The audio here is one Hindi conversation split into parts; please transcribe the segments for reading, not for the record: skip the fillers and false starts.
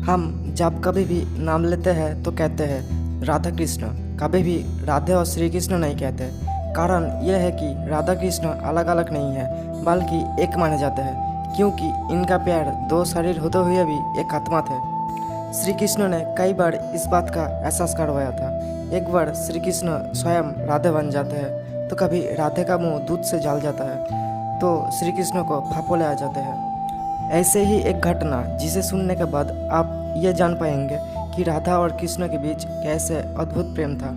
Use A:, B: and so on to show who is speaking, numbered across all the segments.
A: हम जब कभी भी नाम लेते हैं तो कहते हैं राधा कृष्ण, कभी भी राधे और श्री कृष्ण नहीं कहते। कारण यह है कि राधा कृष्ण अलग अलग नहीं है बल्कि एक माने जाते हैं, क्योंकि इनका प्यार दो शरीर होते हुए भी एक आत्मा थे। श्री कृष्ण ने कई बार इस बात का एहसास करवाया था। एक बार श्री कृष्ण स्वयं राधे बन जाते हैं तो कभी राधे का मुंह दूध से जल जाता है तो श्री कृष्ण को फाफोले आ जाते हैं। ऐसे ही एक घटना जिसे सुनने के बाद आप ये जान पाएंगे कि राधा और कृष्ण के बीच कैसे अद्भुत प्रेम था।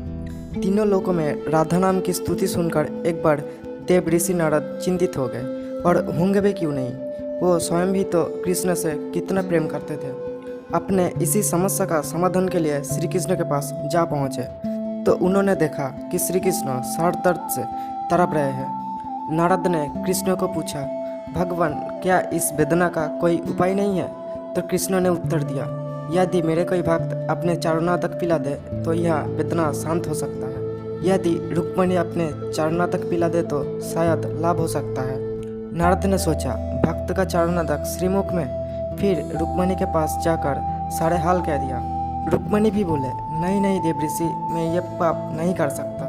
A: तीनों लोकों में राधा नाम की स्तुति सुनकर एक बार देव ऋषि नारद चिंतित हो गए, और होंगे भी क्यों नहीं, वो स्वयं भी तो कृष्ण से कितना प्रेम करते थे। अपने इसी समस्या का समाधान के लिए श्री कृष्ण के पास जा पहुँचे तो उन्होंने देखा कि श्री कृष्ण सर दर्द से तड़प रहे हैं। नारद ने कृष्ण को पूछा, भगवान क्या इस वेदना का कोई उपाय नहीं है? तो कृष्ण ने उत्तर दिया, यदि मेरे कोई भक्त अपने चरणातक पिला दे तो यह वेदना शांत हो सकता है। यदि रुक्मणी अपने चरणातक पिला दे तो शायद लाभ हो सकता है। नारद ने सोचा, भक्त का चरणातक श्रीमुख में, फिर रुक्मणी के पास जाकर सारे हाल कह दिया। रुक्मणी भी बोले, नहीं नहीं देव ऋषि, मैं ये पाप नहीं कर सकता।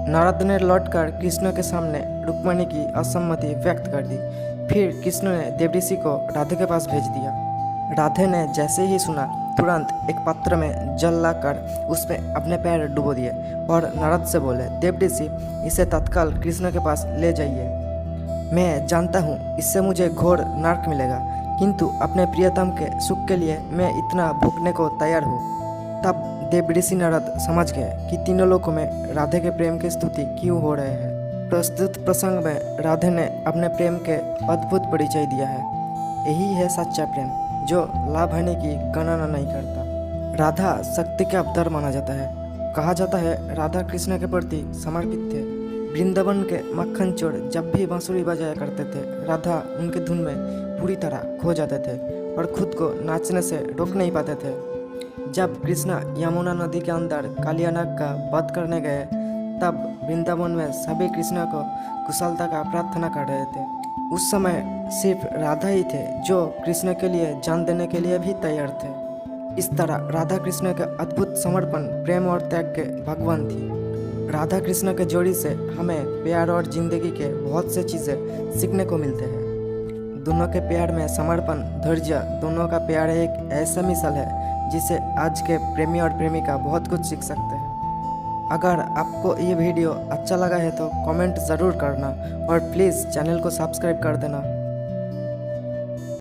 A: नारद ने लौटकर कृष्ण के सामने रुक्मणी की असम्मति व्यक्त कर दी। फिर कृष्ण ने देव ऋषि को राधे के पास भेज दिया। राधे ने जैसे ही सुना तुरंत एक पात्र में जल लाकर उसमें अपने पैर डुबो दिए और नारद से बोले, देव ऋषि इसे तत्काल कृष्ण के पास ले जाइए। मैं जानता हूँ इससे मुझे घोर नरक मिलेगा, किंतु अपने प्रियतम के सुख के लिए मैं इतना भुगतने को तैयार हूँ। तब देव ऋषि नारद समझ गए कि तीनों लोकों में राधे के प्रेम की स्तुति क्यों हो रहे हैं। प्रस्तुत प्रसंग में राधे ने अपने प्रेम के अद्भुत परिचय दिया है। यही है सच्चा प्रेम जो लाभ हानि की गणना नहीं करता। राधा शक्ति के अवतार माना जाता है। कहा जाता है राधा कृष्ण के प्रति समर्पित थे। वृंदावन के मक्खन चोर जब भी बांसुरी बजाया करते थे, राधा उनके धुन में पूरी तरह खो जाते थे और खुद को नाचने से रोक नहीं पाते थे। जब कृष्ण यमुना नदी के अंदर कालियानाग का वध करने गए तब वृंदावन में सभी कृष्ण को कुशलता का प्रार्थना कर रहे थे। उस समय सिर्फ राधा ही थे जो कृष्ण के लिए जान देने के लिए भी तैयार थे। इस तरह राधा कृष्ण के अद्भुत समर्पण, प्रेम और त्याग के भगवान थी। राधा कृष्ण के जोड़ी से हमें प्यार और जिंदगी के बहुत से चीज़ें सीखने को मिलते हैं। दोनों के प्यार में समर्पण, धैर्य, दोनों का प्यार एक ऐसा मिसाल है जिसे आज के प्रेमी और प्रेमिका बहुत कुछ सीख सकते हैं। अगर आपको ये वीडियो अच्छा लगा है तो कमेंट ज़रूर करना और प्लीज़ चैनल को सब्सक्राइब कर देना।